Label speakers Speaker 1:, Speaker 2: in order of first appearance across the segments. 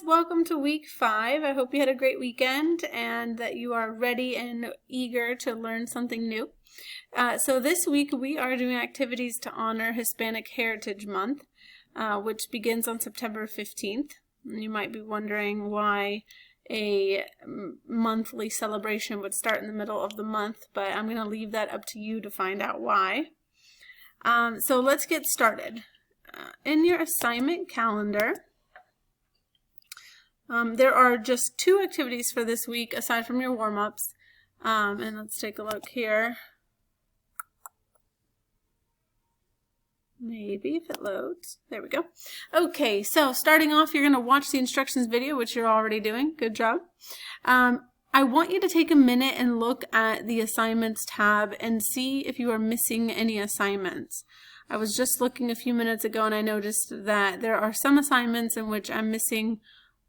Speaker 1: welcome to week 5. I hope you had a great weekend and that you are ready and eager to learn something new. So this week we are doing activities to honor Hispanic Heritage Month, which begins on September 15th. You might be wondering why a monthly celebration would start in the middle of the month, but I'm going to leave that up to you to find out why. So let's get started. In your assignment calendar, there are just 2 activities for this week aside from your warm-ups. And let's take a look here. Maybe if it loads. There we go. Okay, so starting off, you're going to watch the instructions video, which you're already doing. Good job. I want you to take a minute and look at the assignments tab and see if you are missing any assignments. I was just looking a few minutes ago and I noticed that there are some assignments in which I'm missing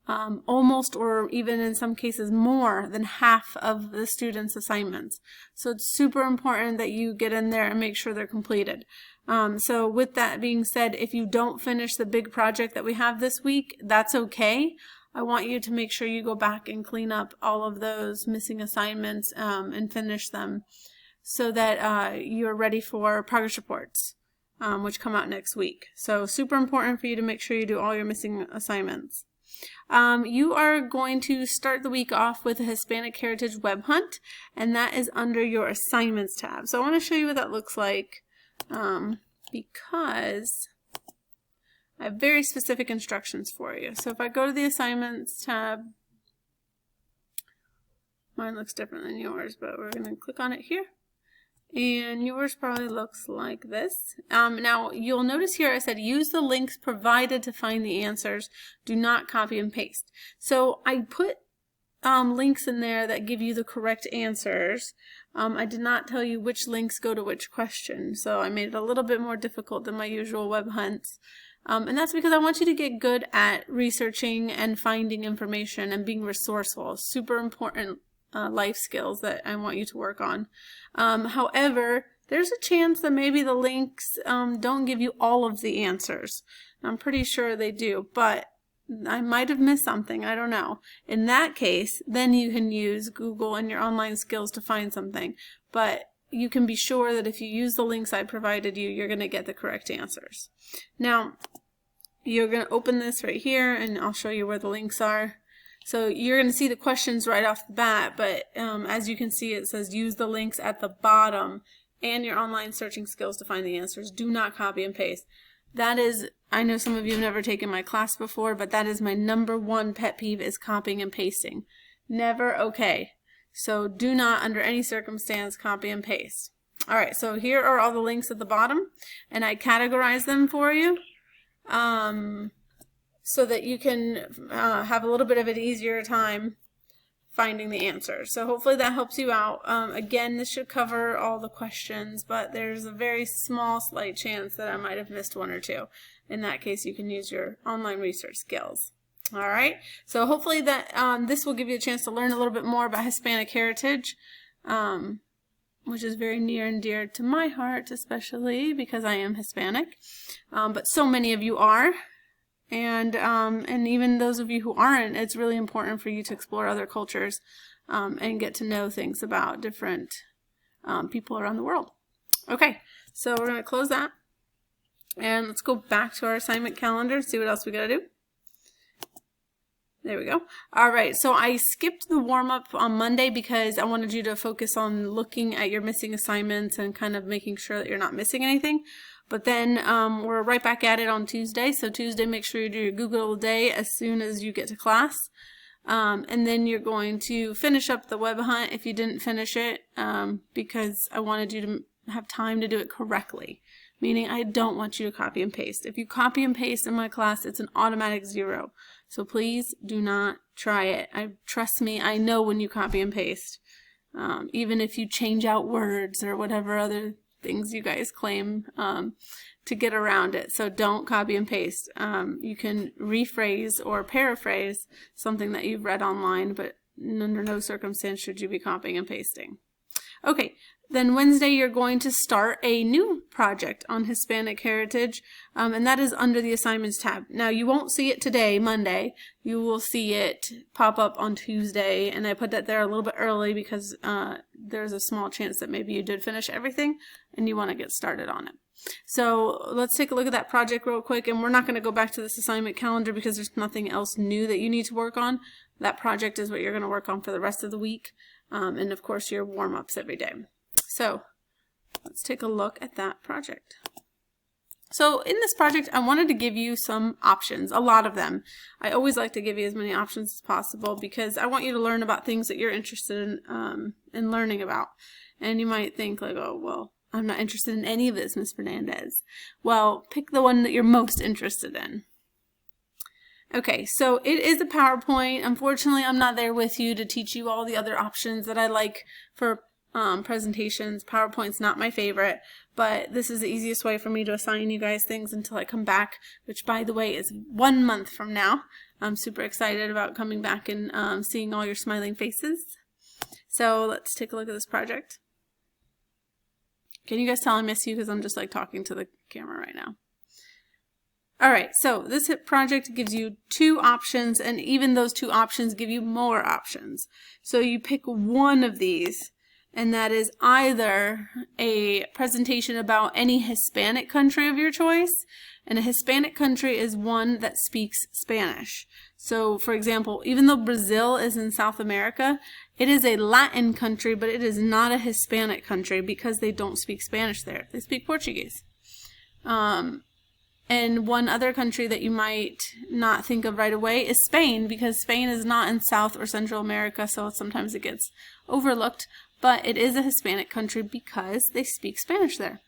Speaker 1: almost, or even in some cases more than half of the students' assignments. So it's super important that you get in there and make sure they're completed. So with that being said, if you don't finish the big project that we have this week, that's okay. I want you to make sure you go back and clean up all of those missing assignments and finish them so that you're ready for progress reports, which come out next week. So super important for you to make sure you do all your missing assignments. You are going to start the week off with a Hispanic Heritage Web Hunt, and that is under your Assignments tab. So I want to show you what that looks like because I have very specific instructions for you. So if I go to the Assignments tab, mine looks different than yours, but we're going to click on it here. And yours probably looks like this. Now, you'll notice here I said use the links provided to find the answers. Do not copy and paste. So I put links in there that give you the correct answers. I did not tell you which links go to which question, so I made it a little bit more difficult than my usual web hunts. And that's because I want you to get good at researching and finding information and being resourceful. Super important life skills that I want you to work on. However, there's a chance that maybe the links don't give you all of the answers. I'm pretty sure they do, but I might have missed something. I don't know. In that case, then you can use Google and your online skills to find something. But you can be sure that if you use the links I provided you, you're going to get the correct answers. Now, you're going to open this right here, and I'll show you where the links are. So you're going to see the questions right off the bat, but as you can see, it says use the links at the bottom and your online searching skills to find the answers. Do not copy and paste. That is, I know some of you have never taken my class before, but that is my #1 pet peeve, is copying and pasting. Never okay. So do not, under any circumstance, copy and paste. All right, so here are all the links at the bottom, and I categorize them for you. So that you can have a little bit of an easier time finding the answers. So hopefully that helps you out. Again, this should cover all the questions, but there's a very small, slight chance that I might have missed 1 or 2. In that case, you can use your online research skills. All right, so hopefully that this will give you a chance to learn a little bit more about Hispanic heritage, which is very near and dear to my heart, especially because I am Hispanic. But so many of you are. And even those of you who aren't, it's really important for you to explore other cultures and get to know things about different people around the world. Okay, so we're going to close that. And let's go back to our assignment calendar and see what else we got to do. There we go. All right, so I skipped the warm-up on Monday because I wanted you to focus on looking at your missing assignments and kind of making sure that you're not missing anything. But then we're right back at it on Tuesday. So Tuesday, make sure you do your Google Day as soon as you get to class. And then you're going to finish up the web hunt if you didn't finish it, because I wanted you to have time to do it correctly. Meaning I don't want you to copy and paste. If you copy and paste in my class, it's an automatic 0. So please do not try it. Trust me, I know when you copy and paste. Even if you change out words or whatever other things you guys claim to get around it. So don't copy and paste. You can rephrase or paraphrase something that you've read online, but under no circumstance should you be copying and pasting. Okay, Then Wednesday, you're going to start a new project on Hispanic heritage, and that is under the assignments tab. Now, you won't see it today, Monday. You will see it pop up on Tuesday, and I put that there a little bit early because there's a small chance that maybe you did finish everything and you want to get started on it. So let's take a look at that project real quick, and we're not going to go back to this assignment calendar because there's nothing else new that you need to work on. That project is what you're going to work on for the rest of the week, and of course your warm-ups every day. So let's take a look at that project. So in this project, I wanted to give you some options, a lot of them. I always like to give you as many options as possible because I want you to learn about things that you're interested in learning about. And you might think like, oh, well, I'm not interested in any of this, Ms. Fernandez. Well, pick the one that you're most interested in. Okay, so it is a PowerPoint. Unfortunately, I'm not there with you to teach you all the other options that I like for presentations. PowerPoint's not my favorite, but this is the easiest way for me to assign you guys things until I come back, which by the way is 1 month from now. I'm super excited about coming back and seeing all your smiling faces. So let's take a look at this project. Can you guys tell I miss you because I'm just like talking to the camera right now? Alright, so this project gives you 2 options, and even those 2 options give you more options. So you pick one of these, and that is either a presentation about any Hispanic country of your choice, and a Hispanic country is one that speaks Spanish. So, for example, even though Brazil is in South America, it is a Latin country, but it is not a Hispanic country because they don't speak Spanish there. They speak Portuguese. And one other country that you might not think of right away is Spain, because Spain is not in South or Central America, so sometimes it gets overlooked. But it is a Hispanic country because they speak Spanish there.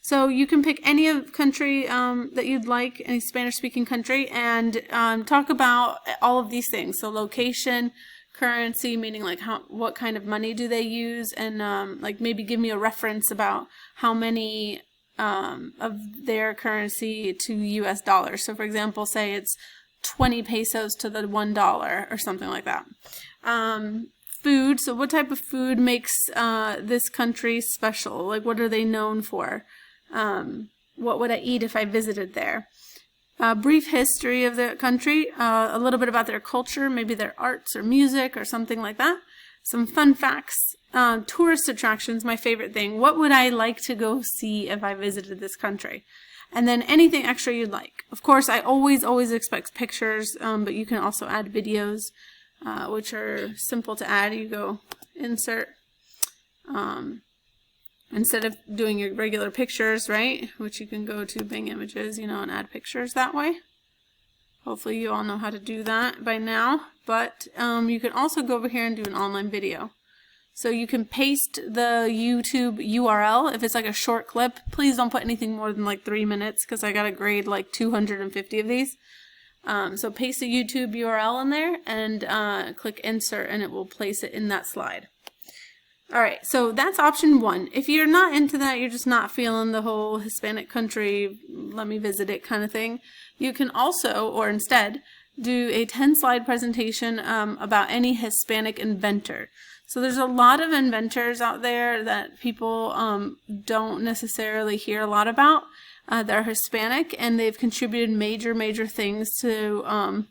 Speaker 1: So you can pick any country that you'd like, any Spanish-speaking country, and talk about all of these things. So location, currency, meaning like what kind of money do they use, and like maybe give me a reference about how many of their currency to US dollars. So for example, say it's 20 pesos to the $1 or something like that. Food, so what type of food makes this country special? Like, what are they known for? What would I eat if I visited there? Brief history of the country, a little bit about their culture, maybe their arts or music or something like that. Some fun facts, tourist attractions, my favorite thing. What would I like to go see if I visited this country? And then anything extra you'd like. Of course, I always expect pictures, but you can also add videos, which are simple to add. You go insert, instead of doing your regular pictures, right? Which you can go to Bing Images, you know, and add pictures that way. Hopefully you all know how to do that by now. But you can also go over here and do an online video. So you can paste the YouTube URL. If it's like a short clip, please don't put anything more than like 3 minutes because I got to grade like 250 of these. So paste the YouTube URL in there and click insert, and it will place it in that slide. Alright, so that's option 1. If you're not into that, you're just not feeling the whole Hispanic country, let me visit it kind of thing, you can also, or instead, do a 10-slide presentation about any Hispanic inventor. So there's a lot of inventors out there that people don't necessarily hear a lot about. They're Hispanic, and they've contributed major things to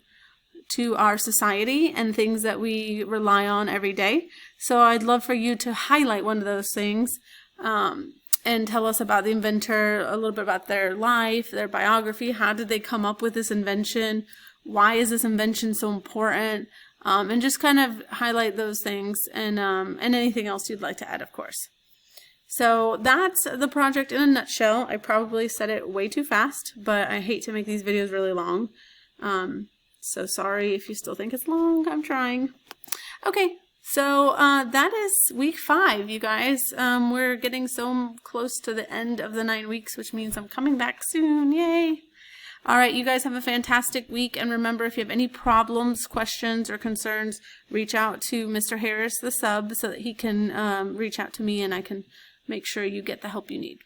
Speaker 1: our society and things that we rely on every day. So I'd love for you to highlight one of those things and tell us about the inventor, a little bit about their life, their biography, how did they come up with this invention, why is this invention so important, and just kind of highlight those things and anything else you'd like to add, of course. So that's the project in a nutshell. I probably said it way too fast, but I hate to make these videos really long. So sorry if you still think it's long. I'm trying. Okay, so that is week 5, you guys. We're getting so close to the end of the 9 weeks, which means I'm coming back soon. Yay! All right, you guys have a fantastic week. And remember, if you have any problems, questions, or concerns, reach out to Mr. Harris, the sub, so that he can reach out to me and I can make sure you get the help you need.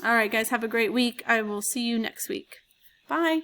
Speaker 1: All right, guys, have a great week. I will see you next week. Bye.